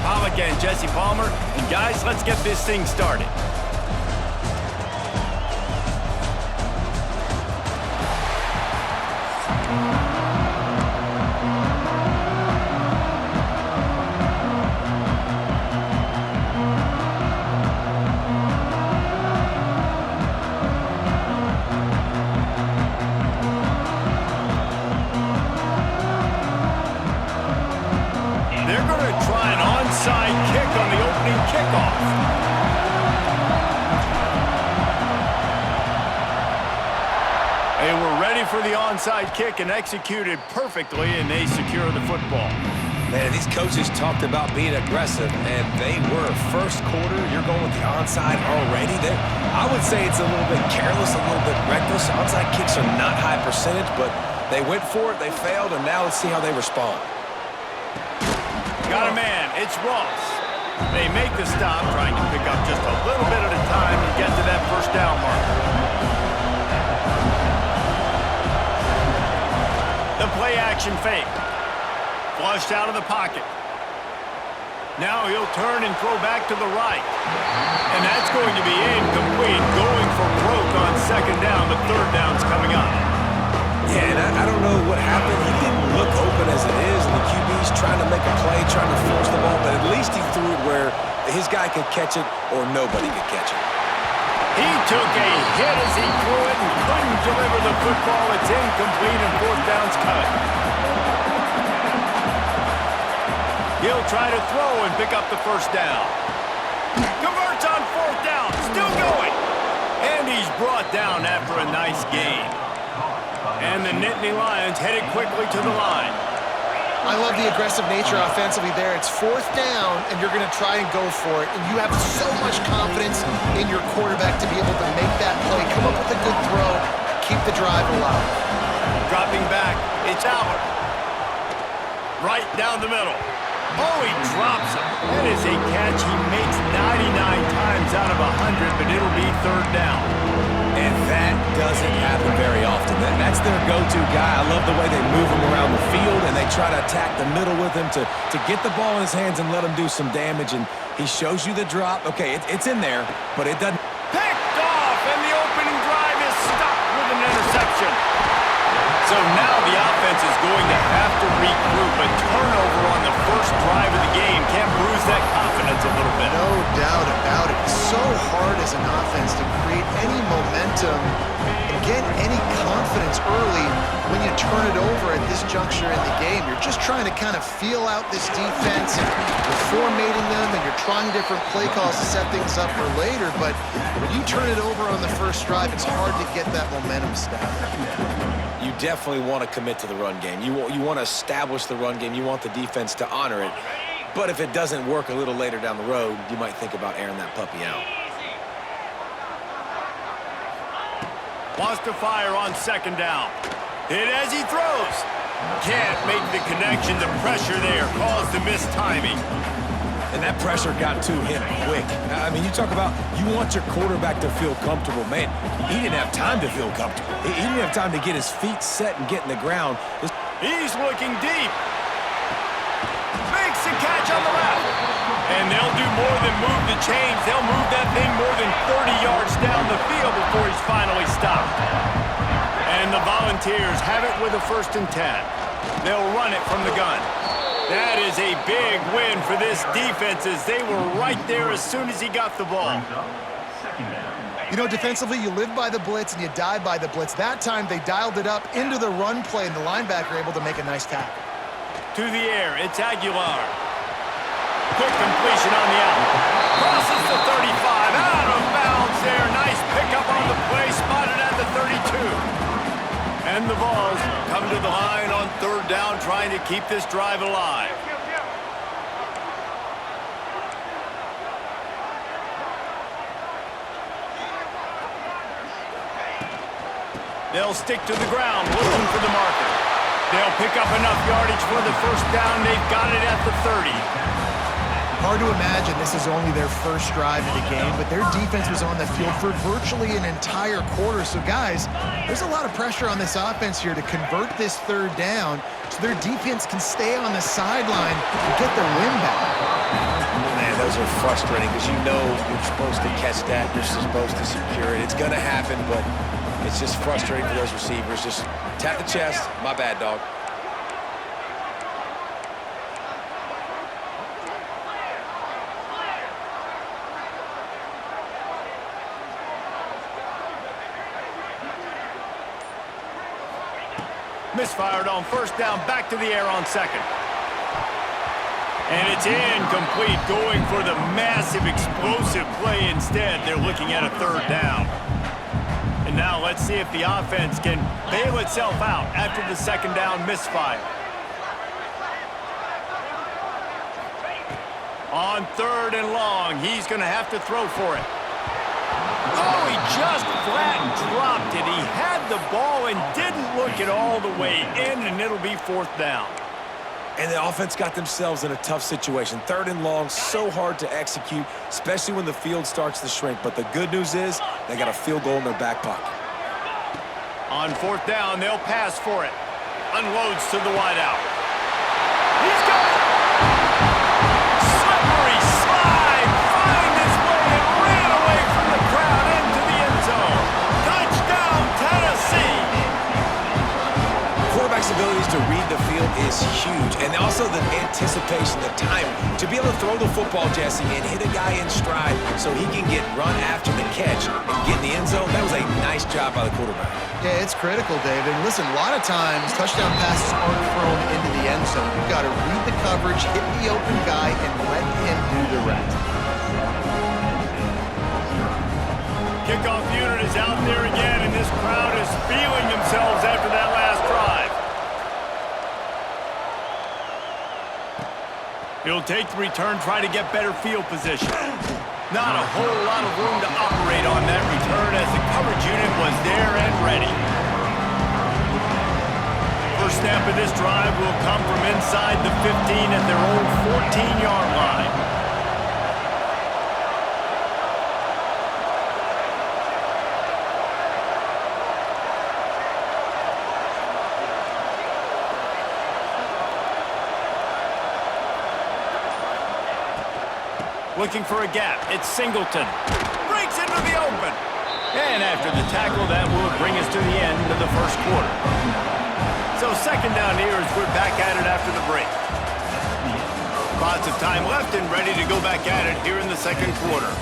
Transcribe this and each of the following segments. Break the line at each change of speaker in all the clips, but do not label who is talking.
Pollock and Jesse Palmer. And guys, let's get this thing started. They were ready for the onside kick and executed perfectly, and they secure the football.
Man, these coaches talked about being aggressive, and they were. First quarter, you're going with the onside already. I would say it's a little bit careless, a little bit reckless. Onside kicks are not high percentage, but they went for it, they failed, and now let's see how they respond.
Got a man. It's Ross. They make the stop, trying to pick up just a little bit at a time to get to that first down marker. The play-action fake. Flushed out of the pocket. Now he'll turn and throw back to the right. And that's going to be incomplete. Going for broke on second down, but third down's coming up.
Yeah, and I don't know what happened. He didn't look open as it is, and the QB's trying to make a play, trying to force the ball, but at least he threw it where his guy could catch it or nobody could catch it.
He took a hit as he threw it and couldn't deliver the football. It's incomplete and fourth down's cut. He'll try to throw and pick up the first down. Converts on fourth down, still going. And he's brought down after a nice gain. And the Nittany Lions headed quickly to the line.
I love the aggressive nature offensively there. It's fourth down, and you're going to try and go for it. And you have so much confidence in your quarterback to be able to make that play, come up with a good throw, keep the drive alive.
Dropping back, it's Albert. Right down the middle. Oh, he drops him. That is a catch he makes 99 times out of 100, but it'll be third down.
And that doesn't happen very often. That's their go-to guy. I love the way they move him around the field, and they try to attack the middle with him to get the ball in his hands and let him do some damage. And he shows you the drop. Okay, it's in there, but it doesn't.
Picked off, and the opening drive is stopped with an interception. So now the offense is going to have to regroup. A turnover on the first drive of the game can bruise that confidence a little bit.
No doubt about it. It's so hard as an offense to create any momentum and get any confidence early when you turn it over at this juncture in the game. You're just trying to kind of feel out this defense, and you're formatting them, and you're trying different play calls to set things up for later. But when you turn it over on the first drive, it's hard to get that momentum started.
You definitely want to commit to the run game. You want to establish the run game. You want the defense to honor it. But if it doesn't work a little later down the road, you might think about airing that puppy out.
Wants to fire on second down. Hit as he throws. Can't make the connection. The pressure there caused the missed timing.
And that pressure got to him quick. I mean, you talk about you want your quarterback to feel comfortable. Man, he didn't have time to feel comfortable. He didn't have time to get his feet set and get in the ground.
He's looking deep. Makes the catch on the left. And they'll do more than move the chains. They'll move that thing more than 30 yards down the field before he's finally stopped. And the Volunteers have it with a 1st and 10. They'll run it from the gun. That is a big win for this defense, as they were right there as soon as he got the ball.
You know, defensively, you live by the blitz and you die by the blitz. That time, they dialed it up into the run play, and the linebacker able to make a nice tackle.
To the air, it's Aguilar. Quick completion on the out. Crosses the 35, out of bounds there. Nice pickup on the play, spotted at the 32. And the Vols come to the line on third down, trying to keep this drive alive. They'll stick to the ground, looking for the marker. They'll pick up enough yardage for the first down. They've got it at the 30.
Hard to imagine this is only their first drive of the game, but their defense was on the field for virtually an entire quarter. So, guys, there's a lot of pressure on this offense here to convert this third down so their defense can stay on the sideline and get their win back.
those are frustrating because you know you're supposed to catch that. You're supposed to secure it. It's going to happen, but it's just frustrating for those receivers. Just tap the chest. My bad, dog.
Misfired on first down, back to the air on second. And it's incomplete, going for the massive, explosive play instead. They're looking at a third down. And now let's see if the offense can bail itself out after the second down misfire. On third and long, he's going to have to throw for it. Oh, he just flat dropped it. He had the ball and didn't look it all the way in, and it'll be fourth down.
And the offense got themselves in a tough situation. Third and long, so hard to execute, especially when the field starts to shrink. But the good news is they got a field goal in their back pocket.
On fourth down, they'll pass for it. Unloads to the wideout. He's got it! Slippery slide! Find his way and ran away from the crowd into the end zone. Touchdown, Tennessee!
Quarterback's abilities to read the field is huge, and also the anticipation, the time to be able to throw the football, Jesse, and hit a guy in stride so he can get run after the catch and get in the end zone. That was a nice job by the quarterback.
Yeah, it's critical, David. Listen, a lot of times touchdown passes aren't thrown into the end zone. You've got to read the coverage, hit the open guy, and let him do the rest.
Kickoff unit is out there again, and this crowd is feeling themselves after that last drive. It'll take the return, try to get better field position. Not a whole lot of room to operate on that return as the coverage unit was there and ready. First snap of this drive will come from inside the 15 at their own 14-yard line. Looking for a gap. It's Singleton. Breaks into the open. And after the tackle, that will bring us to the end of the first quarter. So second down here as we're back at it after the break. Lots of time left and ready to go back at it here in the second quarter.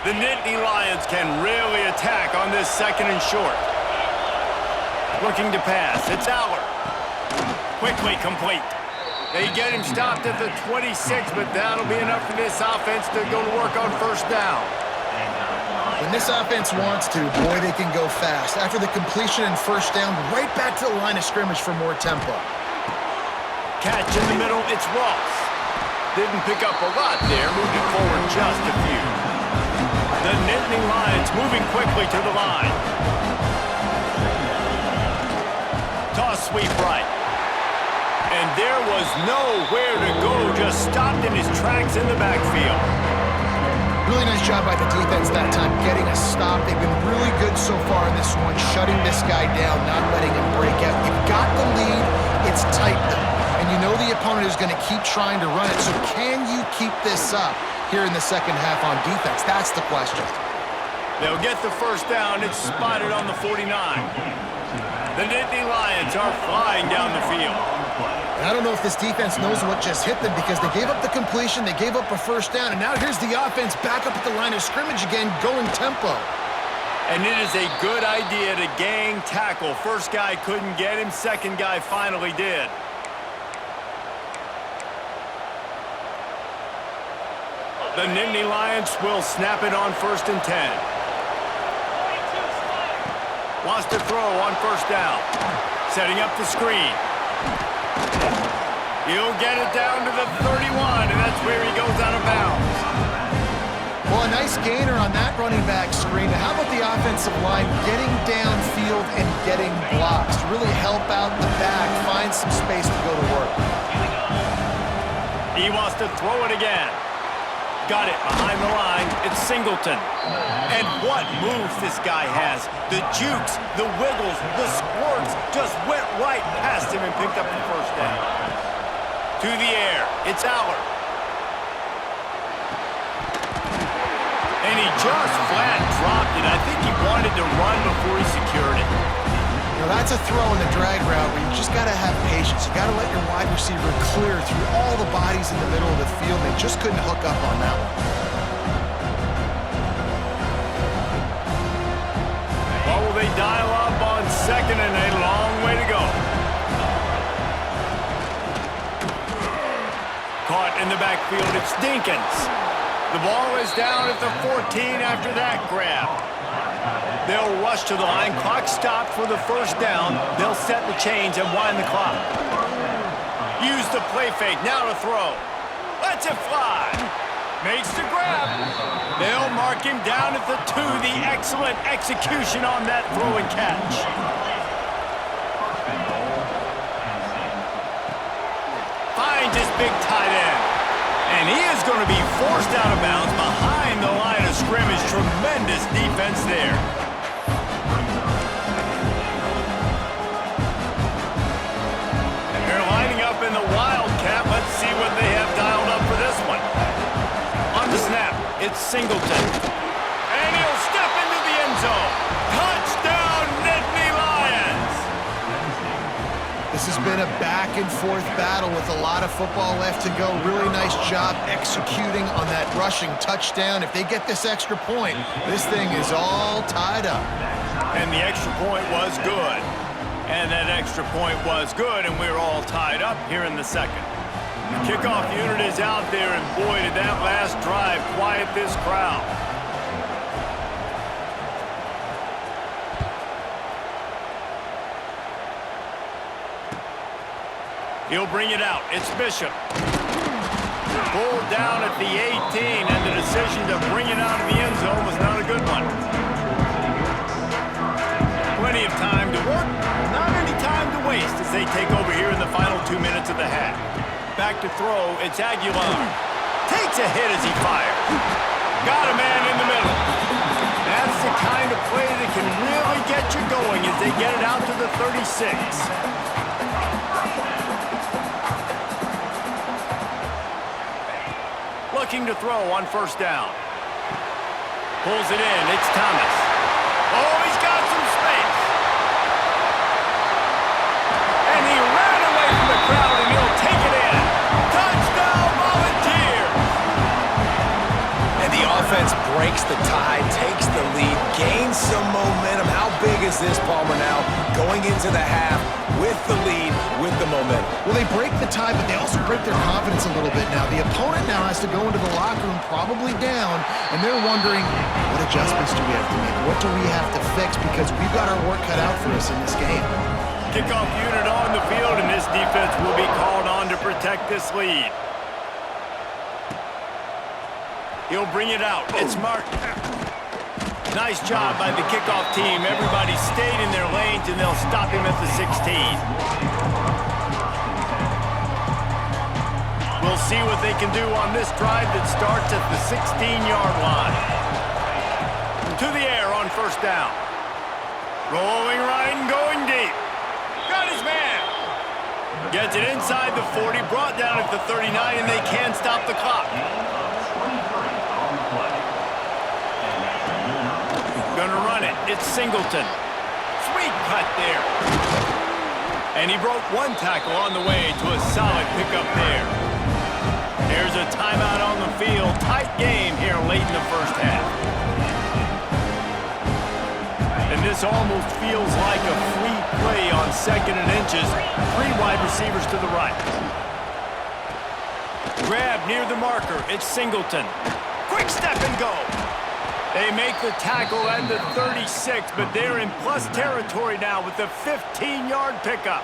The Nittany Lions can really attack on this second and short. Looking to pass. It's Aller. Quickly complete. They get him stopped at the 26, but that'll be enough for this offense to go to work on first down.
When this offense wants to, boy, they can go fast. After the completion and first down, right back to the line of scrimmage for more tempo.
Catch in the middle. It's Ross. Didn't pick up a lot there, moving forward just a few. The Nittany Lions moving quickly to the line. Toss sweep right. And there was nowhere to go, just stopped in his tracks in the backfield.
Really nice job by the defense that time, getting a stop. They've been really good so far in this one, shutting this guy down, not letting him break out. You've got the lead. It's tight, though. And you know the opponent is going to keep trying to run it. So can you keep this up here in the second half on defense? That's the question.
They'll get the first down. It's spotted on the 49. The Nittany Lions are flying down the field.
I don't know if this defense knows what just hit them because they gave up the completion, they gave up a first down, and now here's the offense back up at the line of scrimmage again, going tempo.
And it is a good idea to gang tackle. First guy couldn't get him, second guy finally did. The Nittany Lions will snap it on 1st and 10. Wants to throw on first down. Setting up the screen. He'll get it down to the 31, and that's where he goes out of bounds.
Well, a nice gainer on that running back screen. How about the offensive line getting downfield and getting blocks to really help out the back, find some space to go to work?
He wants to throw it again. Got it behind the line. It's Singleton. And what moves this guy has. The jukes, the wiggles, the squirts just went right past him and picked up the first down. To the air. It's Aller. And he just flat dropped it. I think he wanted to run before he secured it.
You know, that's a throw in the drag route where you just got to have patience. You got to let your wide receiver clear through all the bodies in the middle of the field. They just couldn't hook up on that one.
What will they dial up on second and a long way to go? Caught in the backfield, it's Dinkins. The ball is down at the 14 after that grab. They'll rush to the line. Clock stopped for the first down. They'll set the chains and wind the clock. Use the play fake. Now to throw. Lets it fly. Makes the grab. They'll mark him down at the 2. The excellent execution on that throw and catch. Finds his big tight end. And he is going to be forced out of bounds behind the line of scrimmage. Tremendous defense there. They're lining up in the Wildcat. Let's see what they have dialed up for this one. On the snap, it's Singleton. And he'll step into the end zone. Touchdown, Nittany Lions!
This has been a back-and-forth battle with a lot of football left to go. Really nice job executing on that rushing touchdown. If they get this extra point, this thing is all tied up.
And the extra point was good. And that extra point was good, and we're all tied up here in the second. The kickoff unit is out there, and boy, did that last drive quiet this crowd. He'll bring it out. It's Bishop. Pulled down at the 18, and the decision to bring it out of the end zone was not a good one. Plenty of time to work, not any time to waste as they take over here in the final 2 minutes of the half. Back to throw, it's Aguilar. Takes a hit as he fires. Got a man in the middle. That's the kind of play that can really get you going as they get it out to the 36. Looking to throw on first down. Pulls it in. It's Thomas. Oh, he's got some space. And he ran away from the crowd, and he'll take it in. Touchdown, Volunteers!
And the offense breaks the tie, takes the lead, gains some momentum. How big is this, Palmer, now going into the half with the lead, with the momentum?
Well, they break the tie, but they also break their confidence a little bit now. The opponent now has to go into the locker room probably down, and they're wondering, what adjustments do we have to make? What do we have to fix? Because we've got our work cut out for us in this game.
Kickoff unit on the field, and this defense will be called on to protect this lead. He'll bring it out. It's Martin. Nice job by the kickoff team. Everybody stayed in their lanes, and they'll stop him at the 16. We'll see what they can do on this drive that starts at the 16-yard line. To the air on first down. Rolling right and going deep. Got his man. Gets it inside the 40, brought down at the 39, and they can stop the clock. Gonna run it. It's Singleton. Sweet cut there. And he broke one tackle on the way to a solid pickup there. There's a timeout on the field. Tight game here late in the first half. And this almost feels like a free play on second and inches. 3 wide receivers to the right. Grab near the marker. It's Singleton. Quick step and go. They make the tackle at the 36, but they're in plus territory now with the 15-yard pickup.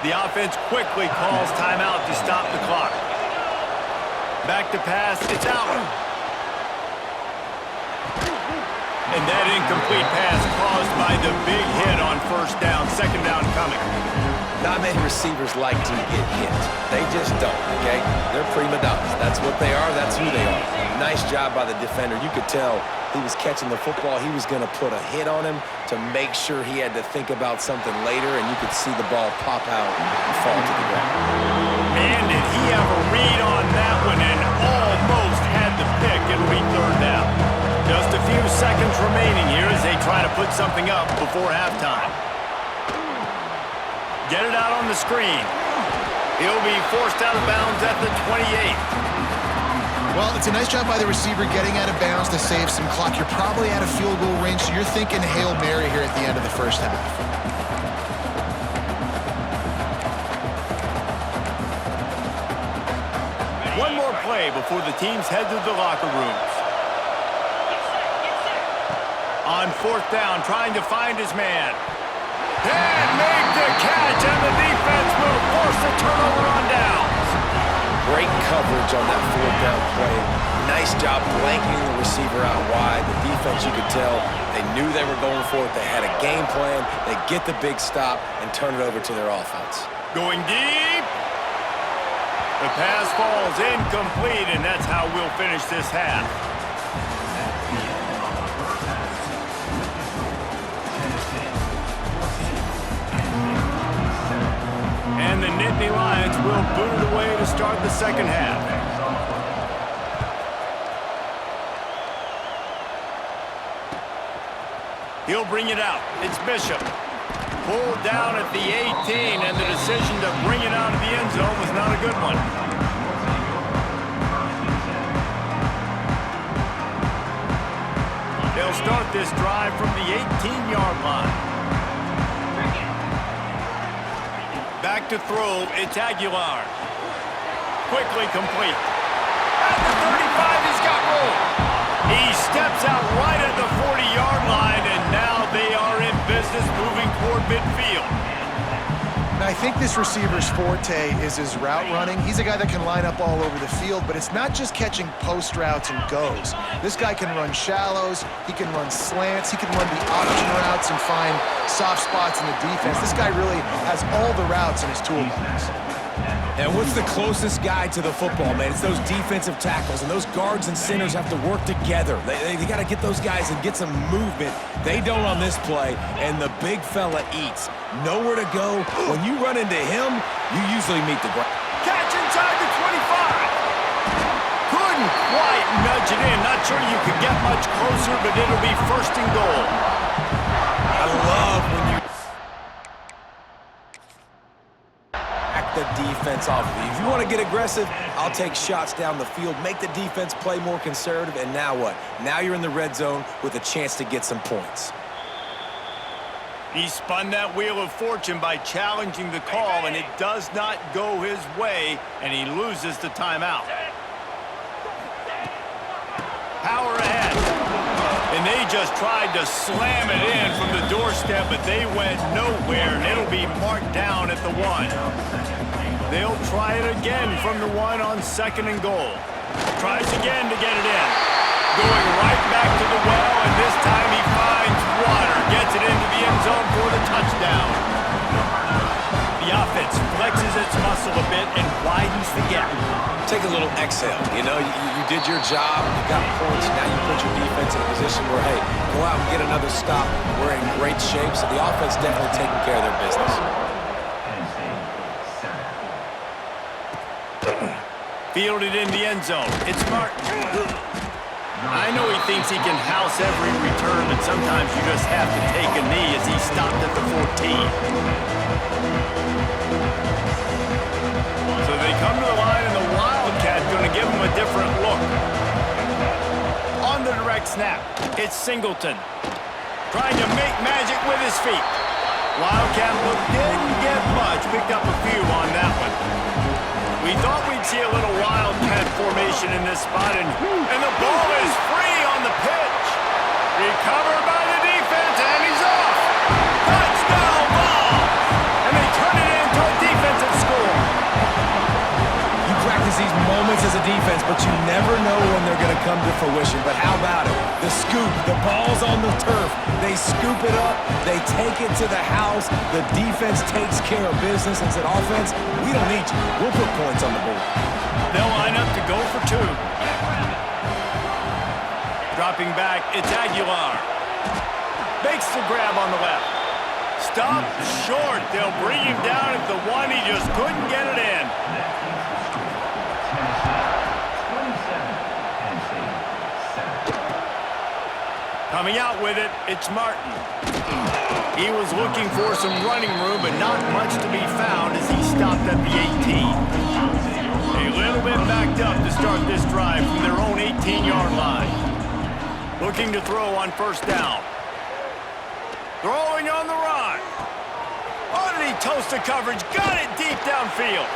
The offense quickly calls timeout to stop the clock. Back to pass, it's Allen. And that incomplete pass caused by the big hit on first down, second down coming.
Not many receivers like to get hit. They just don't, okay? They're prima donnas. That's what they are. That's who they are. Nice job by the defender. You could tell he was catching the football. He was going to put a hit on him to make sure he had to think about something later, and you could see the ball pop out and fall to the ground.
Man, did he have a read on that one and almost had the pick. It'll be third down. Just a few seconds remaining here as they try to put something up before halftime. Get it out on the screen. He'll be forced out of bounds at the 28.
Well, it's a nice job by the receiver getting out of bounds to save some clock. You're probably out of field goal range, so you're thinking Hail Mary here at the end of the first half.
One more play before the teams head to the locker rooms. On fourth down, trying to find his man. And make the catch, and the defense will force a turnover on downs.
Great coverage on that fourth down play. Nice job blanketing the receiver out wide. The defense, you could tell, they knew they were going for it. They had a game plan. They get the big stop and turn it over to their offense.
Going deep. The pass falls incomplete, and that's how we'll finish this half. And the Nittany Lions will boot it away to start the second half. He'll bring it out. It's Bishop. Pulled down at the 18, and the decision to bring it out of the end zone was not a good one. They'll start this drive from the 18-yard line. Back to throw, it's Aguilar. Quickly complete. At the 35, he's got room. He steps out right at the 40-yard line, and now they are in business moving toward midfield.
Now, I think this receiver's forte is his route running. He's a guy that can line up all over the field, but it's not just catching post routes and goes. This guy can run shallows, he can run slants, he can run the option routes and find soft spots in the defense. This guy really has all the routes in his toolbox.
And what's the closest guy to the football, man? It's those defensive tackles, and those guards and centers have to work together. They got to get those guys and get some movement. They don't on this play, and the big fella eats. Nowhere to go. When you run into him, you usually meet the ground.
Catch inside the 25. Couldn't quite nudge it in. Not sure you could get much closer, but it'll be first and goal.
I love when you the defense off of you. If you want to get aggressive, I'll take shots down the field, make the defense play more conservative, and now what? Now you're in the red zone with a chance to get some points.
He spun that wheel of fortune by challenging the call, and it does not go his way, and he loses the timeout. Power ahead. And they just tried to slam it in from the doorstep, but they went nowhere, and it'll be marked down at the 1. They'll try it again from the 1 on second and goal. Tries again to get it in. Going right back to the well, and this time he finds water. Gets it into the end zone for the touchdown. The offense flexes its muscle a bit and widens the gap.
Take a little exhale. You know, you did your job, you got points, now you put your defense in a position where, hey, go out and get another stop. We're in great shape, so the offense definitely taking care of their business.
Fielded in the end zone. It's Martin. I know he thinks he can house every return, but sometimes you just have to take a knee as he stopped at the 14. So they come to the line, and the Wildcat going to give him a different look. On the direct snap, it's Singleton. Trying to make magic with his feet. Wildcat look didn't get much. Picked up a few on that one. We thought we'd see a little Wildcat formation in this spot, and the ball is free on the pitch. Recovered by the defense, and he's off. Touchdown ball! And they turn it into a defensive score.
You practice these moments as a defense, but you never know when they're going to come to fruition. But how about it? The scoop, the ball's on the turf. They scoop it up. They take it to the house. The defense takes care of business and said, offense, we don't need you. We'll put points on the board.
They'll line up to go for two. Dropping back, it's Aguilar. Makes the grab on the left. Stop short. They'll bring him down at the one. He just couldn't get it in. Coming out with it, it's Martin. He was looking for some running room, but not much to be found as he stopped at the 18. A little bit backed up to start this drive from their own 18-yard line. Looking to throw on first down. Throwing on the run. Oh, did he toast the coverage? Got it deep downfield.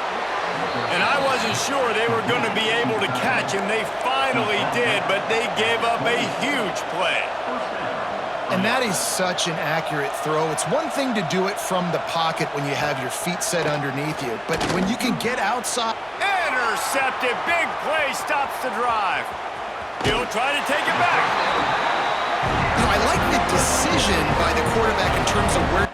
And I wasn't sure they were going to be able to catch him. They finally did, but they gave up a huge play.
And that is such an accurate throw. It's one thing to do it from the pocket when you have your feet set underneath you, but when you can get outside...
Intercepted. Big play stops the drive. He'll try to take it back.
You know, I like the decision by the quarterback in terms of where...